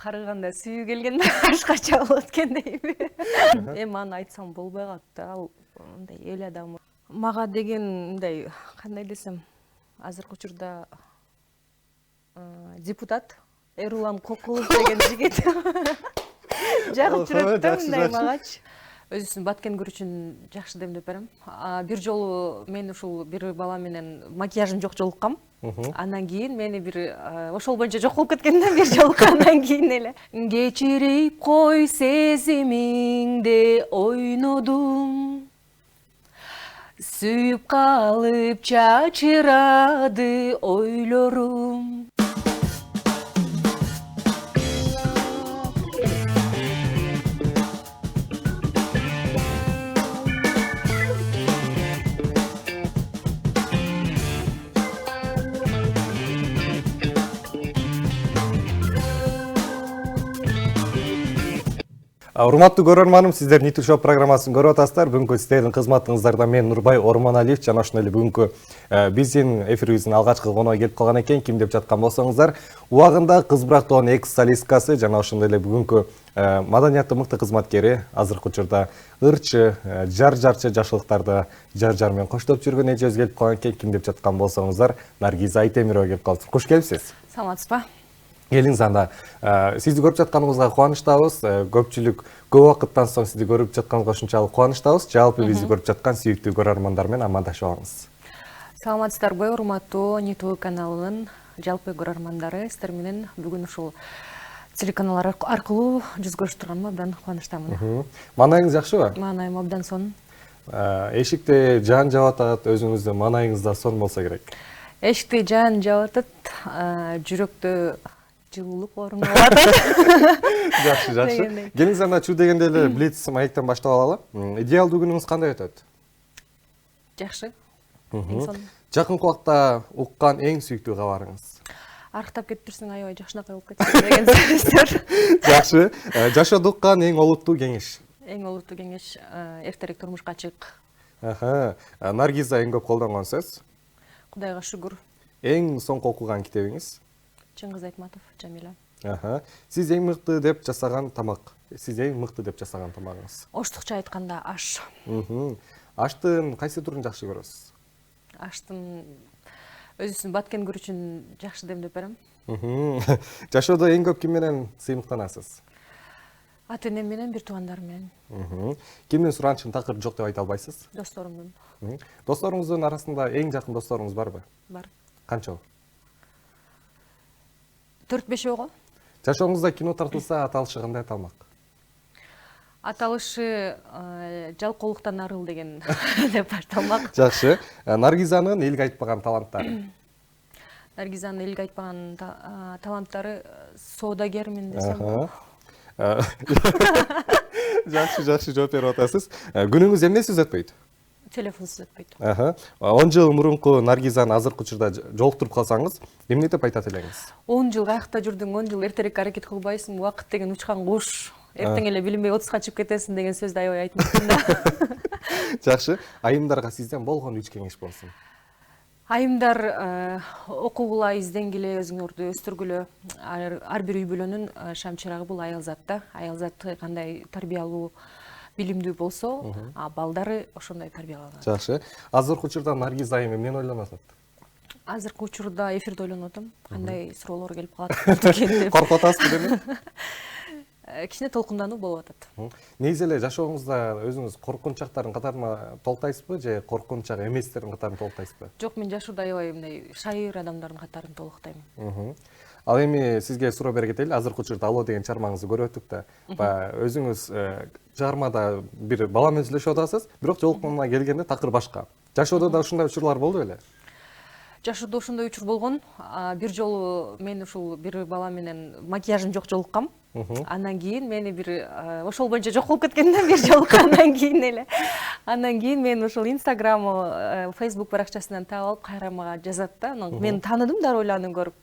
карыганда сүйүү келгенде башкача болот экен дейби. Эми аны айтсам болбой калат да, ал мындай эл адамы. Мага деген мындай кандай десем, азыркы учурда депутат Эрулан Кокулов деген жигит жагып жүрөт да мындай магачы. Өзүсүн баткен күрүчүн жакшы демдеп берем. Бир жолу мен ушул бир бала менен макияжым жок жолуккам. Андан кийин мени бир ошол боюнча жок болуп кеткенде бир жолуккандан кийин эле кечирип кой сезимиңди ойнодум. Сүйүп калып чачырады ойлорум. Урматтуу көрөрманым, сиздер Ниту Шоу программасын көрүп атасыздар. Бүгүнкү сиздердин кызматыңыздарда мен Нурбай Ормоналиев жана ошондой эле бүгүнкү биздин эфирибиздин алгачкы коногу келип калган экен. Ким деп жаткан болсоңуздар, убагында кыз брактоонун экс-солисткасы жана ошондой эле бүгүнкү маданияттын мыкты кызматкери, азыркы учурда ырчы, жар-жарчы жашылыктарды жар-жар менен коштоп жүргөн эжебиз келип калган экен. Ким деп жаткан болсоңуздар, Наргиза Айтемирова келип калыптыр. Кош келипсиз. Саламатсызбы? Келиңиз, анда сизди көрүп жатканыбызга кубанычтабыз. Көпчүлүк көп убакыттан соң сизди көрүп жатканыбызга ушунчалык кубанычтабыз. Жалпы бизди көрүп жаткан сүйүктүү көрөрмандар менен амандашып алыңыз. Саламатсыздарбы, урматтуу Ниту каналынын жалпы көрөрмандары, сиздер менен бүгүн ушул телеканалар аркылуу жүз көрүшүп турганыма абдан кубанычтамын. Маанайыңыз жакшыбы? Маанайым абдан сонун. Эшикте жаан жаап атат, өзүңүздүн маанайыңыз да сонун болсо керек. Эшикте жаан жаап атат, жүрөктө жылуулук орун алып атат. Жакшы. Келиңиз, анда чуу дегенде эле блиц маектен баштап алалы. Идеалдуу күнүңүз кандай өтөт? Жакшы. Жакынкы убакта уккан эң сүйүктүү кабарыңыз? Арктап кетип жүрсөң аябай жакшынакай болуп кетсин деген сөздөр. Жакшы. Жашоодо уккан эң олуттуу кеңеш? Эң олуттуу кеңеш эртерээк турмушка чык. Наргиза эң көп колдонгон сөз? Кудайга шүгүр. Эң соңку окуган китебиңиз? Чыңгыз Айтматов, Жамила. Сиз эң мыкты деп жасаган тамак? Сиз эң мыкты деп жасаган тамагыңыз? Оштукча айтканда аш. Аштын кайсы түрүн жакшы көрөсүз? Аштын өзүсүн баткен күрүчүн жакшы демдеп берем. Жашоодо эң көп ким менен сыймыктанасыз? Ата-энем менен, бир туугандарым менен. Кимдин суранычын такыр жок деп айта албайсыз? Досторумдун. Досторуңуздун арасында эң жакын досторуңуз барбы? Бар. Канча? 4-5 го. Жашооңузда кино тартылса, аталышы кандай аталмак? Аталышы жалкоолуктан арыл деген деп аталмак. Жакшы. Наргизанын элге айтпаган таланттары? Наргизанын элге айтпаган таланттары соодагермин десем. Жакшы жооп берип атасыз. Күнүңүз эмнесиз өтпөйт? Телефонсуз өтпөйт. 10 жыл мурунку Наргизаны азыркы учурда жолуктуруп калсаңыз, эмне деп айтат элеңиз? 10 жыл каякта жүрдүң, 10 жыл эртерээк аракет кылбайсың, убакыт деген учкан куш. Эртең эле билинбей 30га чыгып кетесиң деген сөздү аябай айтмакмын да. Жакшы. Айымдарга сизден болгон 3 кеңеш болсун. Айымдар окугула, изденгиле, өзүңөрдү өстүргүлө. Ар бир үй бүлөнүн шам чырагы бул аял зат да. Аял зат кандай тарбиялуу, билимдүү болсо, балдары ошондой тарбияланат. Жакшы. Азыркы учурда Наргиза айым эмнени ойлонуп атат? Азыркы учурда эфирде ойлонуп атам. Кандай суроолор келип калат экен деп. Коркуп атасызбы деме? Кичине толкундануу болуп атат. Негизи эле жашооңузда өзүңүз коркунчактардын катарына толуктайсызбы же коркунчак эместердин катарына толуктайсызбы? Жок, мен жашоодо аябай мындай шайыр адамдардын катарын толуктайм. Ал эми сизге суроо бере кетели. Азыркы учурда Алло деген чыгармаңызды көрүп өттүк да. Өзүңүз чыгармада бир бала менен сүйлөшүп атасыз, бирок жолукканга келгенде такыр башка. Жашоодо да ушундай учурлар болду беле? Жашоодо ошондой учур болгон. Бир жолу мен ушул бир бала менен макияжым жок жолуккам. Андан кийин мени бир ошол боюнча жок болуп кеткенде бир жолуккандан кийин эле. Андан кийин мен ушул Instagram, Facebook баракчасынан таап алып кайра мага жазат да. Мен тааныдым дароо эле аны көрүп.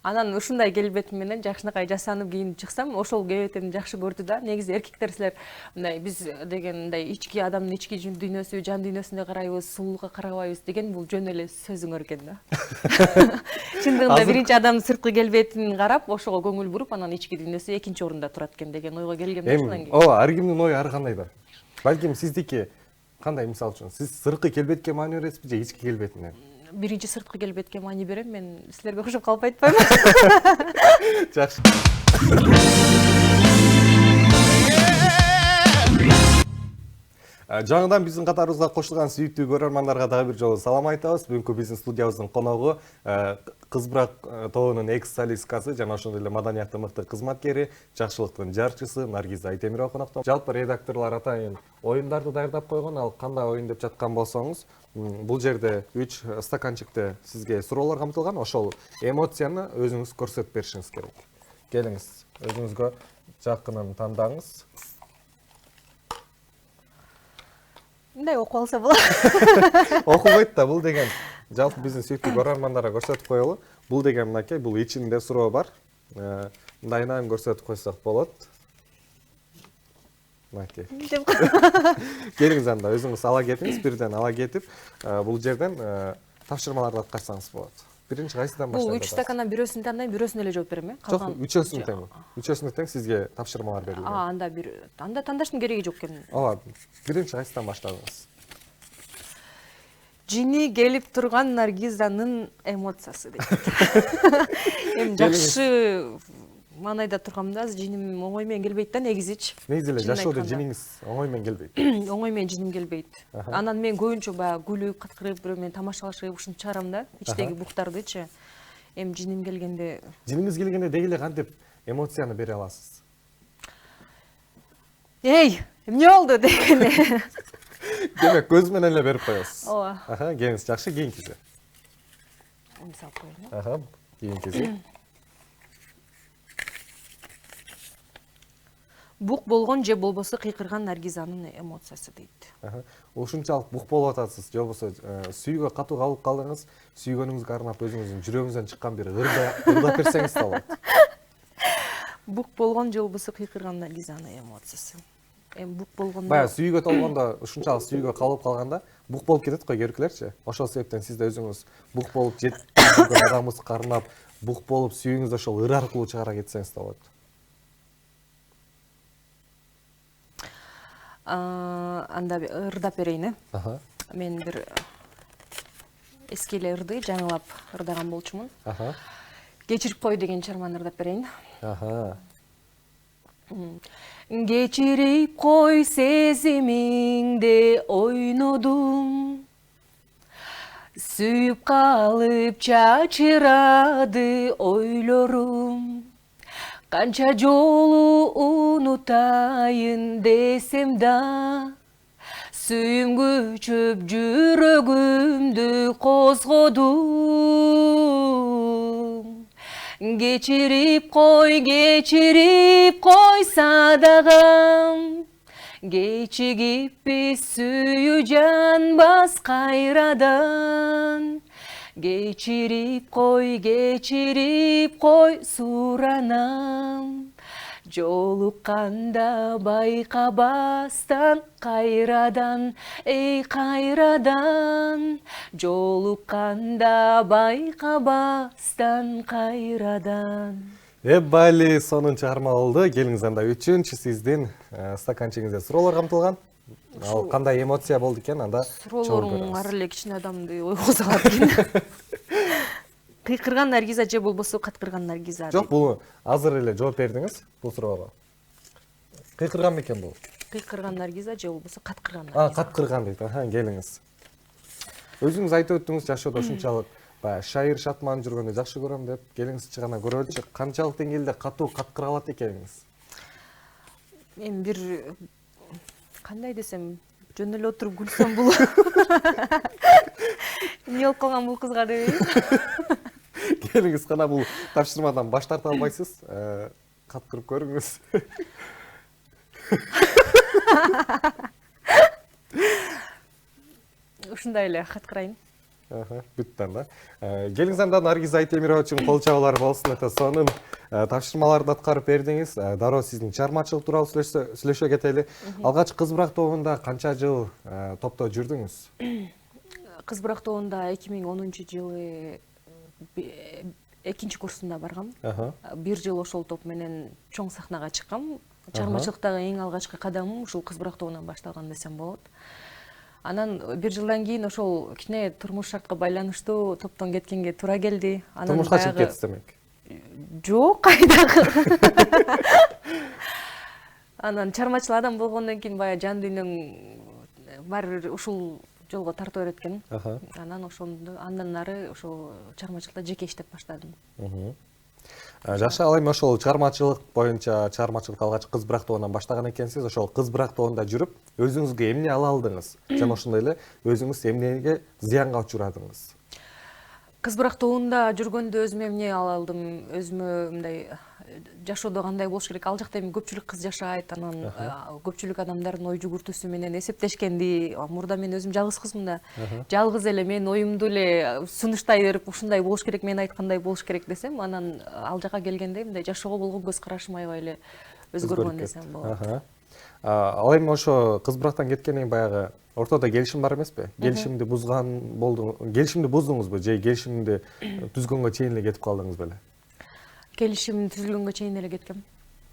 Анан ушундай келбетим менен жакшынакай жасанып кийинип чыксам, ошол келбетимди жакшы көрдү да. Негизи эркектер силер мындай биз деген мындай ички адамдын ички дүйнөсү, жан дүйнөсүнө карайбыз, сулуулукка карабайбыз деген бул жөн эле сөзүңөр экен да. Чындыгында биринчи адамдын сырткы келбетин карап, ошого көңүл буруп, анан ички дүйнөсү экинчи орунда турат экен деген ойго келгем да ошондон кийин. Ооба, ар кимдин ою ар кандай да. Балким сиздики кандай, мисалы үчүн, сиз сырткы келбетке маани бересизби же ички келбетине? Биринчи сырткы келбетке маани берем, мен силерге окшоп калып айтпайбы? Жакшы. Жаңыдан биздин катарыбызга кошулган сүйүктүү көрөрмандарга дагы бир жолу салам айтабыз. Бүгүнкү биздин студиябыздын коногу кыз брак тобунун экс-солисткасы жана ошондой эле маданияттын мыкты кызматкери, жакшылыктын жарчысы Наргиза Айтемирова конокто. Жалпы редакторлор атайын оюндарды даярдап койгон, ал кандай оюн деп жаткан болсоңуз, бул жерде 3 стаканчыкты сизге суроолор камтылган. Ошол эмоцияны өзүңүз көрсөтүп беришиңиз керек. Келиңиз, өзүңүзгө жакынын тандаңыз. Мындай окуп алса болот. Окубайт да, бул деген жалпы биздин сүйүктүү көрөрмандарга көрсөтүп коелу. Бул деген мынакей, бул ичинде суроо бар. Мындайынан көрсөтүп койсок болот. Мынакей. Келиңиз анда, өзүңүз ала кетиңиз, бирден ала кетип, бул жерден тапшырмаларды аткарсаңыз болот. Биринчи кайсыдан баштайбыз? Бул 3 стакандан бирөөсүн тандайм, бирөөсүнө эле жооп берем, Жок, үчөөсүн тең. Үчөөсүн тең сизге тапшырмалар берилген. Анда тандаштын кереги жок экен. Ооба, биринчи кайсыдан баштадыңыз? Жини келип турган Наргизанын эмоциясы дейт. Эми жакшы маанайда тургамда, жиним оңой менен келбейт да негизичи. Негизи эле жашоодо жиниңиз оңой менен келбейт. Оңой менен жиним келбейт. Анан мен көбүнчө баягы күлүп, кыткырып, бирөө менен тамашалашып ушинтип чыгарам да, ичтеги буктардычы. Эми жиним келгенде... Жиниңиз келгенде деги эле кантип эмоцияны бере аласыз? Эй, эмне болду дегенде. Демек, көз менен эле берип коесуз. Ооба. Келиңиз, жакшы, кийинкиси. Эми салып коеюн. Кийинкиси. Бук болгон же болбосо кыйкырган Наргизанын эмоциясы дейт. Ушунчалык бук болуп атасыз, же болбосо сүйүүгө катуу кабылып калдыңыз, сүйгөнүңүзгө арнап өзүңүздүн жүрөгүңүздөн чыккан бир ырдап берсеңиз да болот. Бук болгон же болбосо кыйкырган Наргизанын эмоциясы. Эми бук болгондо... Баягы сүйүүгө толгондо, ушунчалык сүйүүгө кабылып калганда, бук болуп кетет го көркүлөрчү. Ошол себептен сиз да өзүңүз бук болуп жеткен адамыңызды карнап, бук болуп сүйүүңүздү ошол ыр аркылуу чыгара кетсеңиз да болот. Анда ырдап берейин, Мен бир эски эле ырды жаңылап ырдаган болчумун. Кечирип кой деген чарманы ырдап берейин. Кечирип кой сезимиңди ойнодум. Сүйүп калып чачырады ойлорум. Канча жолу унутайын десем да, сүйүм күчүп жүрөгүмдү козгодум. Кечирип кой садагам, кечигиппи сүйүү жанбас кайрадан. Кечирип кой суранам, жолукканда байкабастан кайрадан, эй кайрадан, жолукканда байкабастан кайрадан. Бали, сонун чыгарма болду. Келиңиз анда үчүнчү сиздин стаканчыгыңызда суроолор камтылган. Ал кандай эмоция болду экен, анда суроолоруң ар эле кичине адамды ойго салат экен. Кыйкырган Наргиза же болбосо каткырган Наргиза? Жок, бул азыр эле жооп бердиңиз бул суроого. Кыйкырган бекен бул? Кыйкырган Наргиза же болбосо каткырган Наргиза? Каткырган дейт. Келиңиз. Өзүңүз айтып өттүңүз, жашоодо ушунчалык баягы шайыр шатман жүргөндө жакшы көрөм деп, келиңиз чыгана көрөлүчү, канчалык деңгээлде катуу каткыра алат экениңиз? Мен бир кандай десем, жөн эле отуруп күлсөм бул. Эмне болуп калган бул кызга дебейин. Келиңиз, кана бул тапшырмадан баш тарта албайсыз, каткырып көрүңүз. Ушундай эле каткырайын. Бүттү анда. Келиңиз анда Наргиз Айтемирова үчүн кол чабуулар болсун. Өтө сонун тапшырмаларды аткарып бердиңиз. Дароо сиздин чыгармачылык тууралуу сүйлөшө кетели. Алгач Кыз Бырак тобунда канча жыл топто жүрдүңүз? Кыз Бырак тобунда 2010-жылы 2 курсунда баргам. 1 жыл ошол топ менен чоң сахнага чыккам. Чыгармачылыктагы эң алгачкы кадамым ушул Кыз Бырак тобунан башталган десем болот. Анан 1 жылдан кийин ошол кичине турмуш шартка байланыштуу топтон кеткенге туура келди. Турмушка чыгып кеттиз демек. Жок, кайдагы. Анан чыгармачыл адам болгондон кийин баягы жан дүйнөң баары бир ушул жолго тартып берет экен. Анан ошондо андан ары ошол чыгармачылыкта жеке иштеп баштадым. Жакшы, ал эми ошол чыгармачылык боюнча чыгармачылык алгач Кыз Бырак тобунан баштаган экенсиз. Ошол Кыз Бырак тобунда жүрүп, өзүңүзгө эмне ала алдыңыз? Жана ошондой эле өзүңүз эмнеге зыянга учурадыңыз? Кыз Бырак тобунда жүргөндө өзүмө эмне ала алдым? Өзүмө мындай жашоодо кандай болуш керек? Ал жакта эми көпчүлүк кыз жашайт, анан көпчүлүк адамдардын ой жүгүртүүсү менен эсептешкенди, мурда мен өзүм жалгыз кызмын да. Жалгыз эле мен оюмду эле сунуштай берип, ушундай болуш керек, мен айткандай болуш керек десем, анан ал жака келгенде мындай жашоого болгон көз карашым аябай эле өзгөргөн десем болот. Ал эми ошо Кыз Бырактан кеткенден баягы ортодо келишим бар эмеспи? Келишимди буздуңузбу же келишимди түзгөнгө чейин эле кетип калдыңыз беле? Келишим түзүлгөнгө чейин эле кеткем.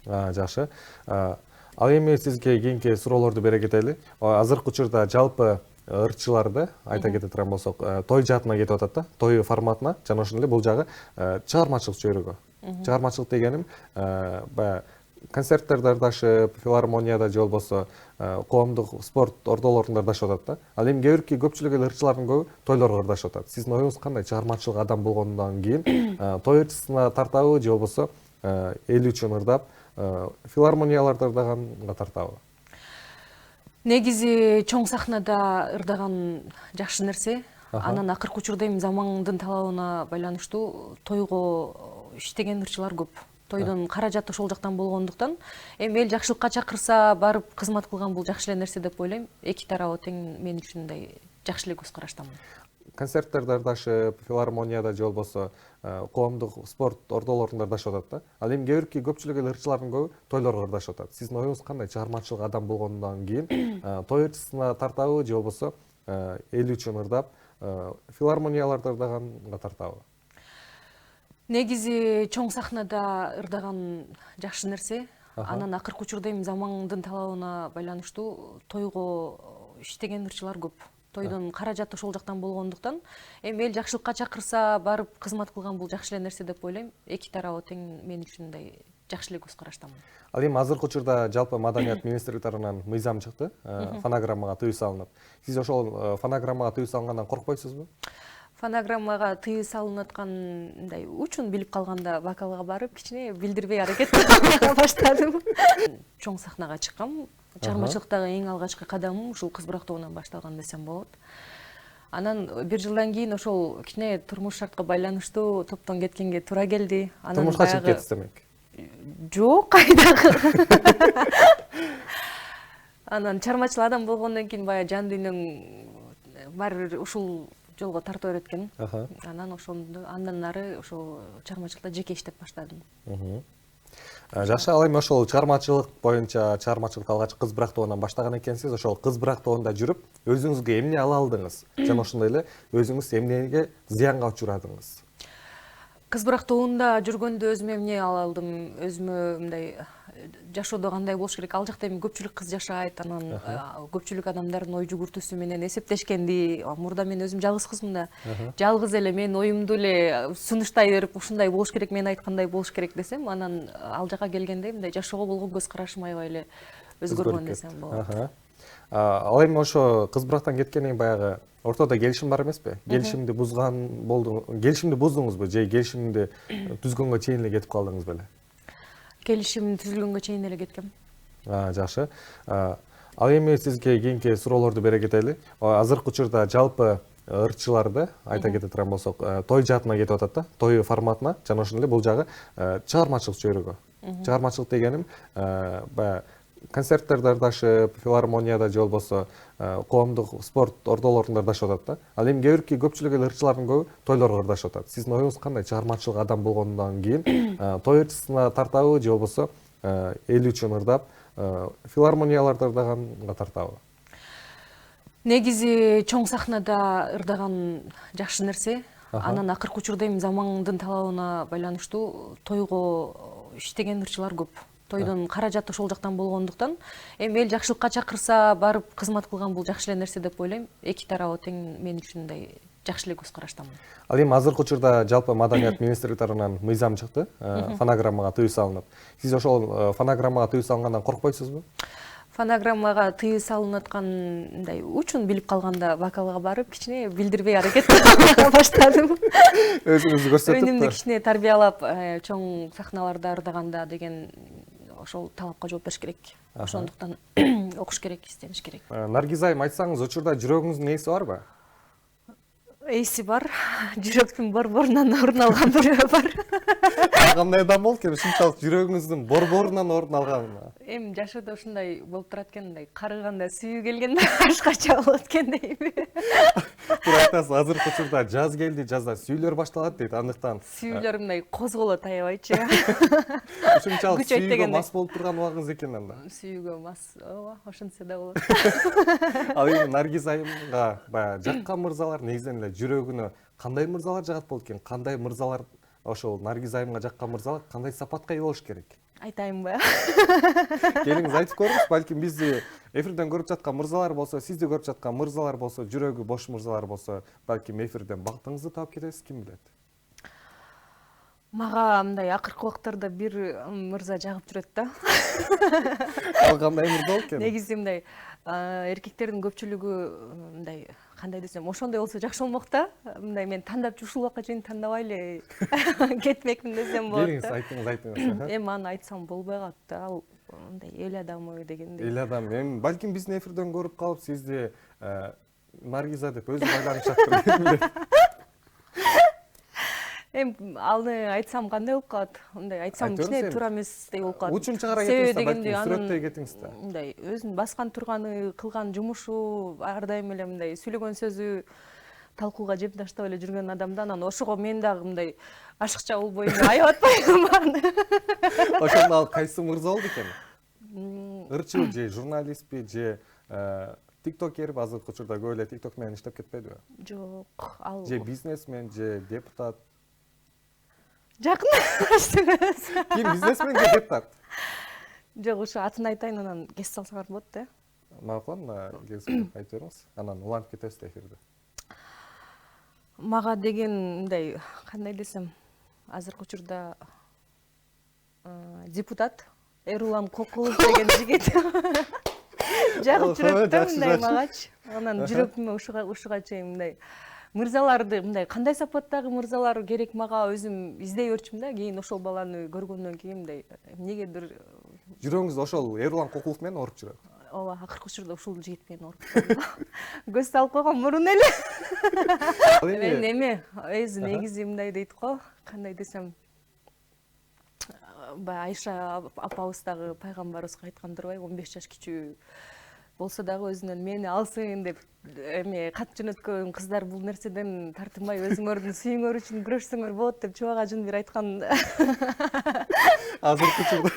Жакшы. Ал эми сизге кийинки суроолорду бере кетели. Азыркы учурда жалпы ырчыларды айта кете турган болсок, той жаатына кетип атат да, той форматына, жана ошондой эле бул жагы чыгармачылык чөйрөгө. Чыгармачылык дегеним баягы концерттерде ырдашып, филармонияда же болбосо коомдук спорт ордолорунда ырдашып атат да. Ал эми кээ бирки көпчүлүк эле ырчылардын көбү тойлорго ырдашып атат. Сиздин оюңуз кандай? Чыгармачылык адам болгондон кийин той ырчысына тартабы же болбосо эл үчүн ырдап, филармонияларда ырдаганга тартабы? Негизи чоң сахнада ырдаган жакшы нерсе. Анан акыркы учурда эми замандын талабына байланыштуу тойго иштеген ырчылар көп. Тойдун каражаты ошол жактан болгондуктан, эми эл жакшылыкка чакырса, барып кызмат кылган бул жакшы эле нерсе деп ойлойм. Эки тарабы тең мен үчүн мындай жакшы эле көз караштамын. Концерттерде ырдашып, филармонияда же болбосо коомдук спорт ордолорунда ырдашып атат да. Ал эми кээ бирки көпчүлүк эле ырчылардын көбү тойлорго ырдашып атат. Сиздин оюңуз кандай? Чыгармачылык адам болгондон кийин той ырчысына тартабы же болбосо эл үчүн ырдап, филармонияларда ырдаганга тартабы? Негизи чоң сахнада ырдаган жакшы нерсе. Анан акыркы учурда эми замандын талабына байланыштуу тойго иштеген ырчылар көп. Тойдун каражаты ошол жактан болгондуктан, эми эл жакшылыкка чакырса, барып кызмат кылган бул жакшы эле нерсе деп ойлойм. Эки тарабы тең мен үчүн мындай жакшы эле көз караштамын. Ал эми азыркы учурда жалпы маданият министрлиги тарабынан мыйзам чыкты, фонограммага тыюу салынып. Сиз ошол фонограммага тыюу салынгандан коркпойсузбу? Фонограммага тыюу салынып аткан мындай учун билип калганда вокалга барып, кичине билдирбей аракет кыла баштадым. Чоң сахнага чыккам. Чыгармачылыктагы эң алгачкы кадамым ушул Кыз Бырак тобунан башталган десем болот. Анан 1 жылдан кийин ошол кичине турмуш шартка байланыштуу топтон кеткенге туура келди. Турмушка чыгып кеттиз демек. Жок, кайдагы. Анан чыгармачыл адам болгондон кийин баягы жан дүйнөң баары бир ушул жолго тартып берет экен. Анан ошондо андан ары ошол чыгармачылыкта жеке иштеп баштадым. Жакшы, ал эми ошол чыгармачылык боюнча чыгармачылык алгач Кыз Бырак тобунан баштаган экенсиз. Ошол Кыз Бырак тобунда жүрүп, өзүңүзгө эмне ала алдыңыз? Жана ошондой эле өзүңүз эмнеге зыянга учурадыңыз? Кыз Бырак тобунда жүргөндө өзүмө эмне ала алдым? Өзүмө мындай жашоодо кандай болуш керек? Ал жакта эми көпчүлүк кыз жашайт, анан көпчүлүк адамдардын ой жүгүртүүсү менен эсептешкенди, мурда мен өзүм жалгыз кызмын да. Жалгыз эле мен оюмду эле сунуштай берип, ушундай болуш керек, мен айткандай болуш керек десем, анан ал жака келгенде мындай жашоого болгон көз карашым аябай эле өзгөргөн десем болот. Ал эми ошо Кыз Бырактан кеткенден баягы ортодо келишим бар эмеспи? Келишимди буздуңузбу же келишимди түзгөнгө чейин эле кетип калдыңыз беле? Келишим түзүлгөнгө чейин эле кеткем. Жакшы. Ал эми сизге кийинки суроолорду бере кетели. Азыркы учурда жалпы ырчыларды айта кете турган болсок, той жаатына кетип атат да, той форматына, жана ошондой эле бул жагы чыгармачылык чөйрөгө. Чыгармачылык дегеним баягы концерттерде ырдашып, филармонияда же болбосо коомдук спорт ордолорунда ырдашып атат да. Ал эми кээ бирки көпчүлүк эле ырчылардын көбү тойлорго ырдашып атат. Сиздин оюңуз кандай? Чыгармачылык адам болгондон кийин той ырчысына тартабы же болбосо эл үчүн ырдап, филармонияларда ырдаганга тартабы? Негизи чоң сахнада ырдаган жакшы нерсе. Анан акыркы учурда эми замандын талабына байланыштуу тойго иштеген ырчылар көп. Тойдун каражаты ошол жактан болгондуктан, эми эл жакшылыкка чакырса барып кызмат кылган бул жакшы эле нерсе деп ойлойм. Эки тарабы тең мен үчүн мындай жакшы эле көз караштамын. Ал эми азыркы учурда жалпы маданият министрлиги тарабынан мыйзам чыкты, фонограммага тыюу салынып. Сиз ошол фонограммага тыюу салынгандан коркпойсузбу? Фонограммага тыюу салынып аткан мындай учун билип калганда вокалга барып кичине билдирбей аракет баштадым. Өзүңүздү көрсөтүп. Өнүмдү кичине тарбиялап, чоң сахналарда ырдаганда деген ошол талапка жооп бериш керек. Ошондуктан окуш керек, издениш керек. Наргиз айым, айтсаңыз, учурда жүрөгүңүздүн ээси барбы? Эси бар, жүрөктүн борборунан орун алган бирөө бар. Кандай адам болуп экен, ушунчалык жүрөгүңүздүн борборунан орун алган? Эми жашоодо ушундай болуп турат экен, мындай карыганда сүйүү келгенде башкача болот экен дейби. Туура айтасыз, азыркы учурда жаз келди, жазда сүйүүлөр башталат дейт, андыктан сүйүүлөр мындай козголот аябайчы. ушунчалык сүйүүгө мас болуп турган убагыңыз экен анда. Сүйүүгө мас, ооба, ошентсе да болот. Ал эми Наргиз айымга баягы жаккан мырзалар негизинен эле жүрөгүнө кандай мырзалар жагат болот экен? Кандай мырзалар ошол Наргиз айымга жаккан мырзалар кандай сапатка ээ болуш керек? Айтайынбы? Келиңиз айтып көрүңүз, балким бизди эфирден көрүп жаткан мырзалар болсо, сизди көрүп жаткан мырзалар болсо, жүрөгү бош мырзалар болсо, балким эфирден бактыңызды таап кетесиз, ким билет. Мага мындай акыркы убактарда бир мырза жагып жүрөт да. Ал кандай мырза болуп экен? Негизи мындай эркектердин көпчүлүгү мындай кандай десем, ошондой болсо жакшы болмок да. Мындай мен тандап ушул убакка чейин тандабай эле кетмекмин десем болот. Келиңиз, айтыңыз. Эми аны айтсам болбой калат да. Ал мындай эл адамы дегендей. Эл адам. Эми балким биздин эфирден көрүп калып, сизди Наргиза деп өзү байланышат. Эми аны айтсам кандай болуп калат? Мындай айтсам кичине туура эместей болуп калат. Учун чыгара кетиңиз да, балким сүрөттөй кетиңиз да. Мындай өзүнүн баскан турганы, кылган жумушу ар дайым эле мындай сүйлөгөн сөзү талкууга жеп таштап эле жүргөн адамда, анан ошого мен дагы мындай ашыкча болбойм, аябат атпайбы? Ошондо ал кайсы мырза болду экен? Ырчы же журналистпи же тиктокерби? Азыркы учурда көп эле тикток менен иштеп кетпедиби? Жок, ал Же бизнесмен, же депутат? Жакын Ким, бизнесмен же депутат? Жок, ушу атын айтайын, анан кесип салсаңар болот да. Макул, айтып бериңиз. Анан улантып кетебиз да эфирде. Мага деген мындай кандай десем, азыркы учурда депутат Эрулан Кокулов деген жигит жагып жүрөт да мындай магачы. Анан жүрөгүмө ушуга чейин мындай мырзаларды, мындай кандай сапаттагы мырзалар керек мага, өзүм издей көрчүм да. Кийин ошол баланы көргөндөн кийин мындай эмнегедир жүрөгүңүз ошол Эрулан Кокулов менен ооруп жүрөт. Ооба, акыркы учурда ушул жигит менен ооруп калдым. Көз салып койгон мурун эле. Мен эме, өзү негизи мындай дейт го, кандай десем, баягы Айша апабыз дагы пайгамбарыбызга айткан турбайбы, 15 жаш кичүү болсо дагы өзүнөн мени алсын деп эме кат жөнөткөн кыздар бул нерседен тартынбай өзүңөрдүн сүйүүңөр үчүн күрөшсөңөр болот деп чубак ажын бир айткан. Азыркы учурда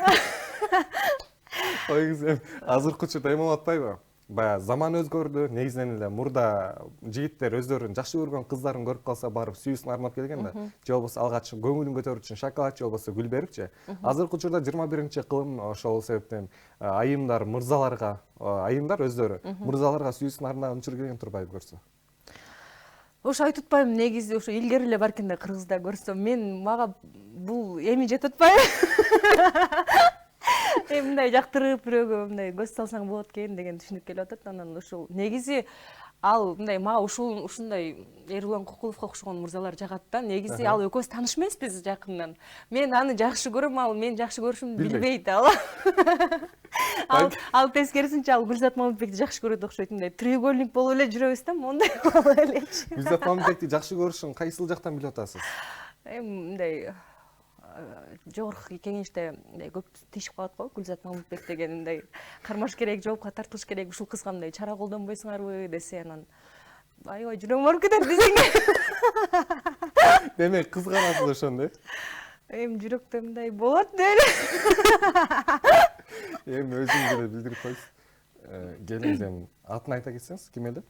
Оюңуз эми азыркы учурда эме болуп атпайбы? Баягы заман өзгөрдү, негизинен эле мурда жигиттер өздөрүнүн жакшы көргөн кыздарын көрүп калса барып сүйүүсүн арнап келген да. Же болбосо алгач көңүлүн көтөрүү үчүн шоколад же болбосо гүл берипчи. Азыркы учурда 21-кылым ошол себептен айымдар мырзаларга, айымдар өздөрү мырзаларга сүйүүсүн арнаган учур келген турбайбы көрсө? Ошо айтып атпайбы, негизи ошо илгери эле бар экен да, кыргызда көрсөм, мага бул эми жетип атпайбы? Эми мындай жактырып бирөөгө мындай көз салсаң болот экен деген түшүнүк келип атат. Анан ушул негизи ал мындай мага ушундай Эрулан Кокуловго окшогон мырзалар жагат да. Негизи ал экөөбүз тааныш эмеспиз жакындан. Мен аны жакшы көрөм, ал мени жакшы көрүшүмдү билбейт ал. Ал тескерисинче ал Гүлзат Мамытбекти жакшы көрөт окшойт. Мындай треугольник болуп эле жүрөбүз да, мондай болуп элечи. Гүлзат Мамытбекти жакшы көрүшүн кайсыл жактан билип атасыз? Эми мындай жогорку кеңеште көп тийишип калат го, Гүлзат Мамытбек деген мындай кармаш керек, жоопко тартылыш керек, ушул кызга мындай чара колдонбойсуңарбы десе, анан аябай жүрөгүм ооруп кетет десең. Демек кызганасыз ошондо. Эми жүрөктө мындай болот деп. Эми өзүңүз деле билдирип коесуз. Келиңиз эми атын айта кетсеңиз, ким эле?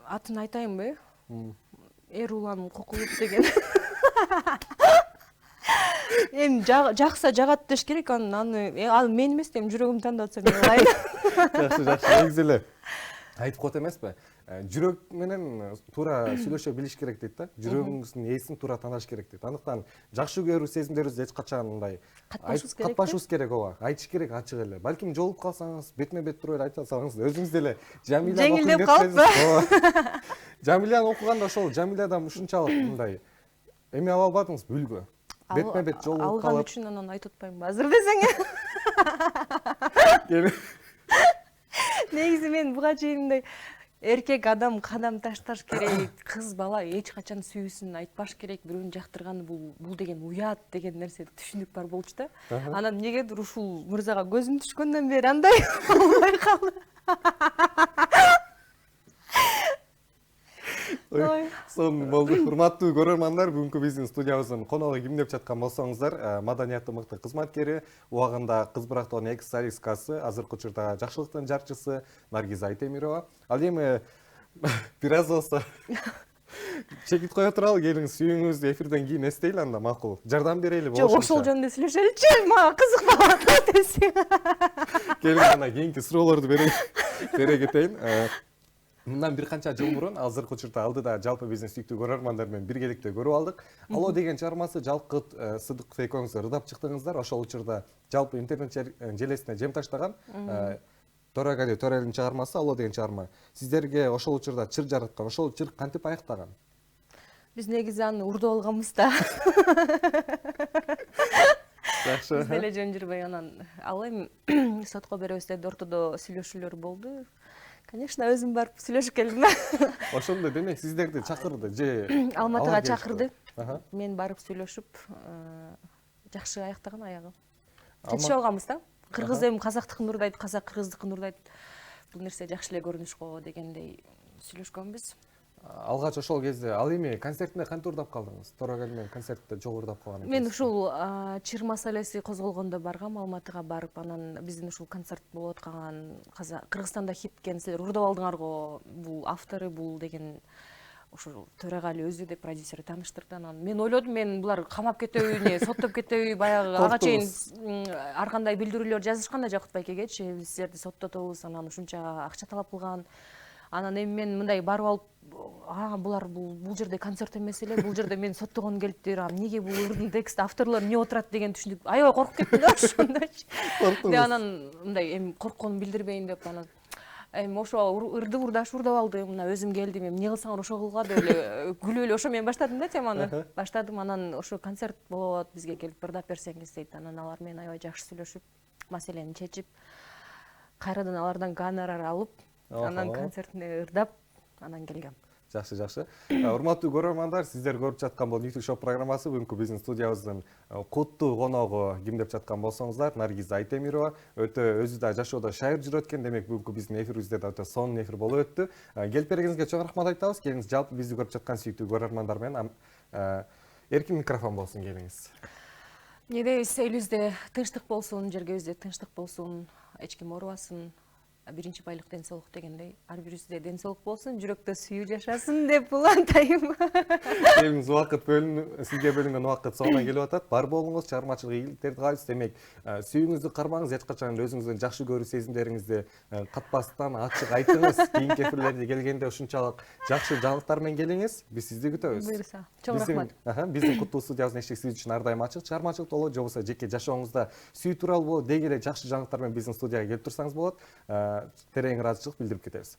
Атын айтайынбы? Эрулан Кокулов деген. Эми жакса жагат деш керек, аны ал мен эмес, эми жүрөгүм тандап атса мен кылайын. Жакшы, негизи эле айтып коет эмеспи? Жүрөк менен туура сүйлөшө билиш керек дейт да. Жүрөгүңүздүн ээсин туура тааныш керек дейт. Андыктан жакшы көрүү сезимдерибизди эч качан мындай катпашыбыз керек, ооба. Айтыш керек ачык эле. Балким жолугуп калсаңыз, бетме бет туруп эле айта салсаңыз, өзүңүз деле Жамиля жеңилдеп калыппы. Жамиляны окуганда ошол Жамилядан ушунчалык мындай эме ала албадыңызбы, үлгү? Бетме бет жолугуп калып. Алган үчүн анан айтып атпаймынбы азыр десең. Негизи мен буга чейин мындай эркек адам кадам ташташ керек, кыз бала эч качан сүйүүсүн айтпаш керек, бирөөнү жактырганы бул деген уят деген нерсе түшүнүк бар болчу да. Анан эмнегедир ушул мырзага көзүм түшкөндөн бери андай болбой калды. Сон болду. Урматтуу көрөрмандар, бүгүнкү биздин студиябыздын коногу ким деп жаткан болсоңуздар, маданияты мыкты кызматкери, убагында кыз бырактоонун экс-солисткасы, азыркы учурда жакшылыктын жарчысы Наргиза Айтемирова. Ал эми бир аз болсо чекит кое туралы, келиңиз сүйүүңүздү эфирден кийин эстейли, анда макул. Жардам берели болушунча. Жок, ошол жөнүндө сүйлөшөлүчү, мага кызыкпап атат десең. Келиңиз ана кийинки суроолорду бере кетейин. Мындан бир канча жыл мурун азыркы учурда алдыда жалпы биздин сүйүктүү көрөрмандар менен биргеликте көрүп алдык. Алло деген чыгармасы Жалкыт Сыдыков экөөңүз ырдап чыктыңыздар. Ошол учурда жалпы интернет желесине жем таштаган Торагали Торелдин чыгармасы Алло деген чыгарма. Сиздерге ошол учурда чыр жараткан. Ошол чыр кантип аяктаган? Биз негизи аны урдуп алганбыз да. Жакшы. Биз деле жөн жүрбөй анан ал эми сотко беребиз деп ортодо сүйлөшүүлөр болду. Конечно, өзүм барып сүйлөшүп келдим. Ошондо демек сиздерди чакырды же Алматыга чакырды. Мен барып сүйлөшүп, жакшы аяктаган аягы. Жетишип алганбыз да. Кыргыз эми казактыкын урдайт, казак кыргыздыкын урдайт. Бул нерсе жакшы эле көрүнүш го дегендей сүйлөшкөнбүз. Алгач ошол кезде ал эми концертинде кантип урдап калдыңыз? Торагали менен концертте жол урдап калган. Мен ушул чыр маселеси козголгондо баргам, Алматыга барып, анан биздин ушул концерт болуп аткан Кыргызстанда хит экен, силер урдап алдыңар го, бул автору бул деген ошол Торагали өзү деп продюсери тааныштырды. Анан мен ойлодум, мен булар камап кетеби, не соттоп кетеби, баягы ага чейин ар кандай билдирүүлөр жазышкан да Жакут Байкегечи, биз силерди соттотобуз, анан ушунча акча талап кылган. Анан эми мен мындай барып алып, булар бул жерде концерт эмес эле, бул жерде мен соттогон келиптир, эмнеге бул ырдын тексти авторлор эмне отурат деген түшүндүк. Аябай коркуп кеттим да ошондочу. Деп анан мындай эми коркконумду билдирбейин деп анан эми ошо ырды урдап алды, мына өзүм келдим, эмне кылсаңар ошо кылгыла деп эле күлүп эле ошо мен баштадым да теманы. Баштадым, анан ошо концерт болот, бизге келип ырдап берсеңиз дейт. Анан алар менен аябай жакшы сүйлөшүп, маселени чечип, кайрадан алардан гонорар алып, анан концертине ырдап, анан келгем. Жакшы, жакшы. Урматтуу көрөрмандар, сиздер көрүп жаткан бул Ньютон шоу программасы бүгүнкү биздин студиябыздын куттуу коногу ким деп жаткан болсоңуздар, Наргиза Айтемирова. Өтө өзү да жашоодо шайыр жүрөт экен, демек бүгүнкү биздин эфирибизде да өтө сонун эфир болуп өттү. Келип бергениңизге чоң рахмат айтабыз. Келиңиз жалпы бизди көрүп жаткан сүйүктүү көрөрмандар менен эркин микрофон болсун, келиңиз. Эмне дейбиз, элибизде тынчтык болсун, жергебизде тынчтык болсун, эч ким оорубасын. Биринчи байлык ден соолук дегендей, ар бирибизде ден соолук болсун, жүрөктө сүйүү жашасын деп улантайм. Келиңиз, убакыт сизге бөлүнгөн убакыт соңуна келип атат. Бар болуңуз, чыгармачылык ийгиликтерди каалайбыз. Демек, сүйүүңүздү кармаңыз, эч качан өзүңүздүн жакшы көрүү сезимдериңизди катпастан ачык айтыңыз. Кийинки эфирлерге келгенде ушунчалык жакшы жаңылыктар менен келиңиз. Биз сизди күтөбүз. Буйруса, чоң рахмат. Биздин куттуу студиябыздын эшиги сиз үчүн ар дайым ачык. Чыгармачылык болобу, же болбосо жеке жашооңузда сүйүү тууралуу болобу, деги эле жакшы жаңылыктар менен биздин студияга келип турсаңыз болот. Терең ыраазычылык билдирип кетебиз.